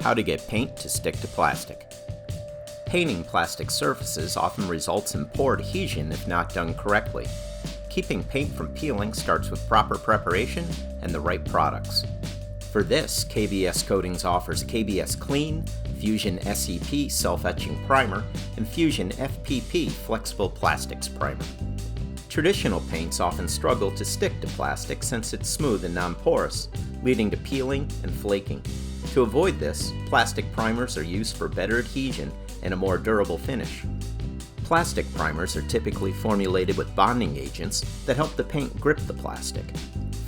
How to get paint to stick to plastic. Painting plastic surfaces often results in poor adhesion if not done correctly. Keeping paint from peeling starts with proper preparation and the right products. For this, KBS Coatings offers KBS Klean, Fusion SEP Self-Etching Primer, and Fusion FPP Flexible Plastics Primer. Traditional paints often struggle to stick to plastic since it's smooth and non-porous, leading to peeling and flaking. To avoid this, plastic primers are used for better adhesion and a more durable finish. Plastic primers are typically formulated with bonding agents that help the paint grip the plastic.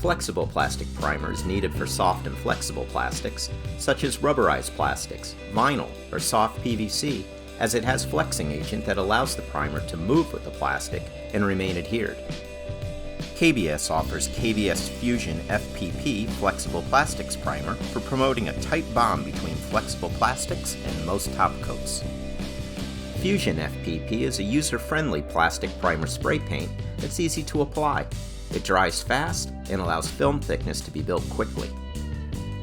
Flexible plastic primer is needed for soft and flexible plastics, such as rubberized plastics, vinyl, or soft PVC, as it has flexing agent that allows the primer to move with the plastic and remain adhered. KBS offers KBS Fusion FPP Flexible Plastics Primer for promoting a tight bond between flexible plastics and most top coats. Fusion FPP is a user-friendly plastic primer spray paint that's easy to apply. It dries fast and allows film thickness to be built quickly.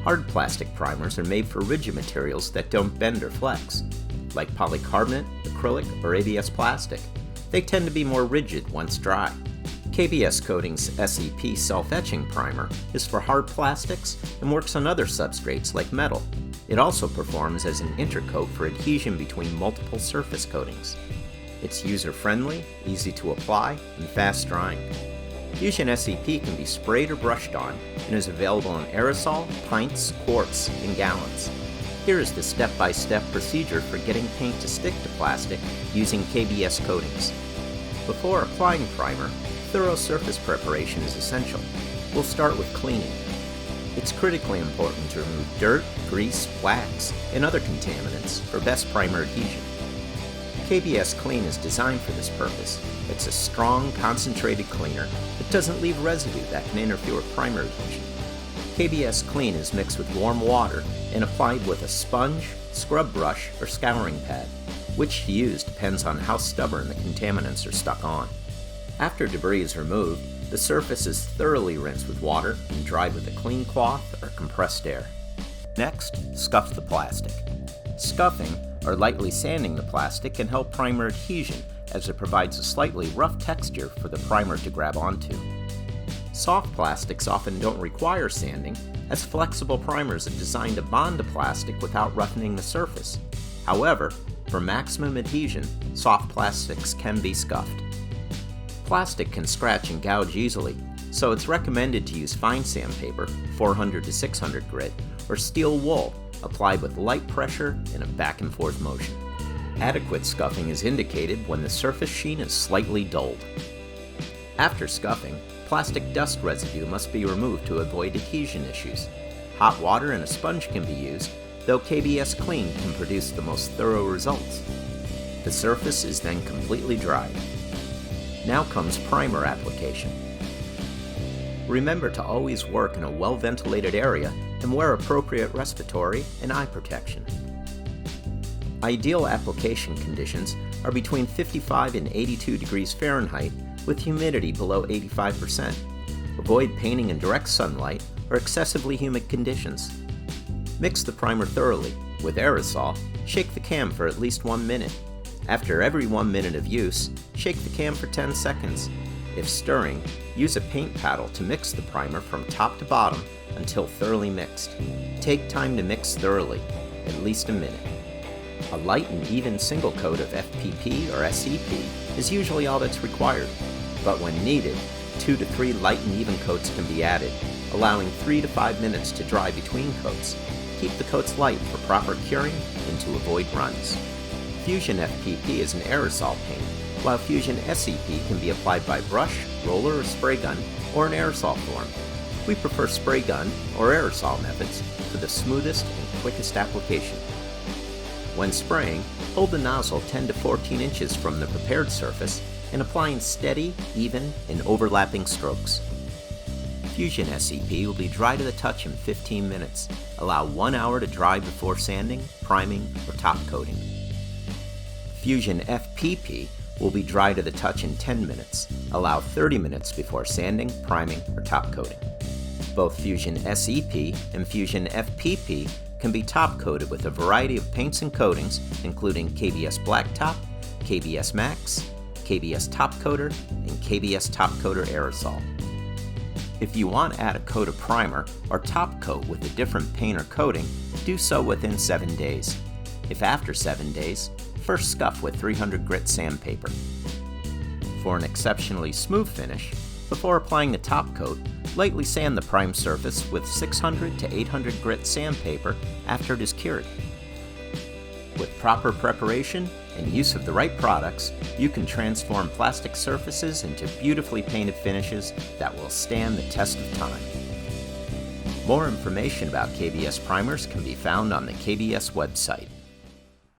Hard plastic primers are made for rigid materials that don't bend or flex, like polycarbonate, acrylic, or ABS plastic. They tend to be more rigid once dry. KBS Coatings SEP Self-Etching Primer is for hard plastics and works on other substrates like metal. It also performs as an intercoat for adhesion between multiple surface coatings. It's user-friendly, easy to apply, and fast drying. Fusion SEP can be sprayed or brushed on and is available in aerosol, pints, quarts, and gallons. Here is the step-by-step procedure for getting paint to stick to plastic using KBS Coatings. Before applying primer, thorough surface preparation is essential. We'll start with cleaning. It's critically important to remove dirt, grease, wax, and other contaminants for best primer adhesion. KBS Klean is designed for this purpose. It's a strong, concentrated cleaner that doesn't leave residue that can interfere with primer adhesion. KBS Klean is mixed with warm water and applied with a sponge, scrub brush, or scouring pad. Which to use depends on how stubborn the contaminants are stuck on. After debris is removed, the surface is thoroughly rinsed with water and dried with a clean cloth or compressed air. Next, scuff the plastic. Scuffing, or lightly sanding the plastic, can help primer adhesion as it provides a slightly rough texture for the primer to grab onto. Soft plastics often don't require sanding, as flexible primers are designed to bond to plastic without roughening the surface. However, for maximum adhesion, soft plastics can be scuffed. Plastic can scratch and gouge easily, so it's recommended to use fine sandpaper, 400 to 600 grit, or steel wool, applied with light pressure in a back and forth motion. Adequate scuffing is indicated when the surface sheen is slightly dulled. After scuffing, plastic dust residue must be removed to avoid adhesion issues. Hot water and a sponge can be used, though KBS Klean can produce the most thorough results. The surface is then completely dried. Now comes primer application. Remember to always work in a well-ventilated area and wear appropriate respiratory and eye protection. Ideal application conditions are between 55 and 82 degrees Fahrenheit with humidity below 85%. Avoid painting in direct sunlight or excessively humid conditions. Mix the primer thoroughly. With aerosol, shake the can for at least 1 minute. After every 1 minute of use, shake the can for 10 seconds. If stirring, use a paint paddle to mix the primer from top to bottom until thoroughly mixed. Take time to mix thoroughly, at least a minute. A light and even single coat of FPP or SEP is usually all that's required, but when needed, 2 to 3 light and even coats can be added, allowing 3 to 5 minutes to dry between coats. Keep the coats light for proper curing and to avoid runs. Fusion FPP is an aerosol paint, while Fusion SEP can be applied by brush, roller, or spray gun, or in aerosol form. We prefer spray gun or aerosol methods for the smoothest and quickest application. When spraying, hold the nozzle 10 to 14 inches from the prepared surface and apply in steady, even, and overlapping strokes. Fusion SEP will be dry to the touch in 15 minutes. Allow 1 hour to dry before sanding, priming, or top coating. Fusion FPP will be dry to the touch in 10 minutes. Allow 30 minutes before sanding, priming, or top coating. Both Fusion SEP and Fusion FPP can be top coated with a variety of paints and coatings, including KBS Blacktop, KBS Max, KBS Top Coater, and KBS Top Coater Aerosol. If you want to add a coat of primer or top coat with a different paint or coating, do so within 7 days. If after 7 days, first scuff with 300 grit sandpaper. For an exceptionally smooth finish, before applying the top coat, lightly sand the prime surface with 600 to 800 grit sandpaper after it is cured. With proper preparation and use of the right products, you can transform plastic surfaces into beautifully painted finishes that will stand the test of time. More information about KBS primers can be found on the KBS website.